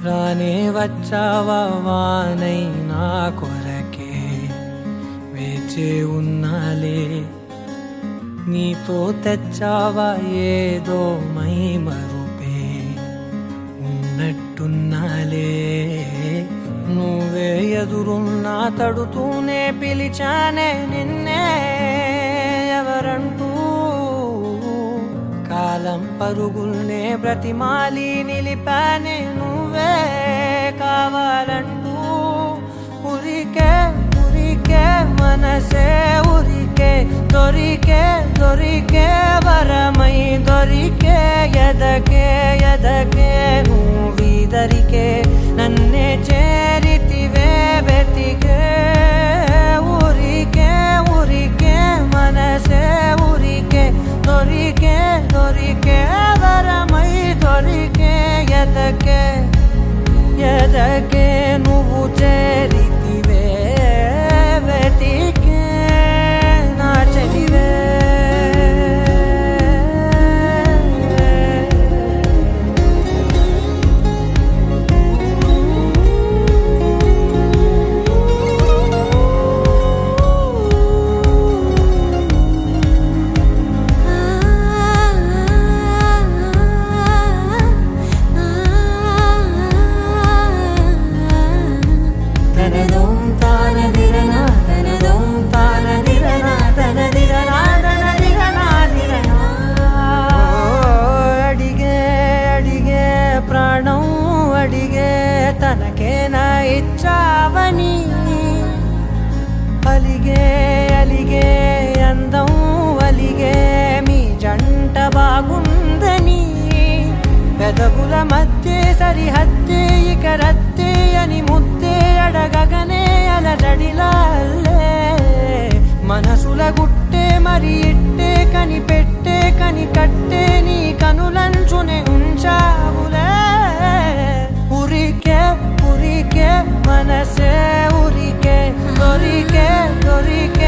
రానే వచ్చావా వానై నా కొరకే వేచే ఉన్నాలే నీతో తెచ్చావా ఏదో మై మరుపే ఉన్నట్టున్నాలే నువ్వే ఎదురున్నా తడుతూనే పిలిచానే నిన్నే ఎవరంటూ కాలం పరుగుల్నే బ్రతిమాలి నిలిపానే నువ్వే కావాలంటూ ఉరికే ఉరికే మనసే ఉరికే దొరికే దొరికే వరమై దొరికే ఎదకే ఎదకే నువ్విదరికే నన్నే చేరితివే వెతికే ఉరికే ఉరికే మనసే ఉరికే దొరికే దొరికే వరమై దొరికే ఎదకే ఎదకే నువ్వు చేరితివే వెతికే నా చెలివే తనకేనా ఇచ్చావని అలిగే అలిగే అందం అలిగే మీ జంట బాగుందని పెదవుల మధ్య సరిహద్దే ఇక రద్దే అని ముద్దే అడగగనే అలజడిలాల్లే మనసుల గుట్టే మరి ఇట్టే కని పెట్టే కని కట్టే నీ కనులంచునే ఉంచావులే ఉరికే ఉరికే మనసే ఉరికే దొరికే దొరికే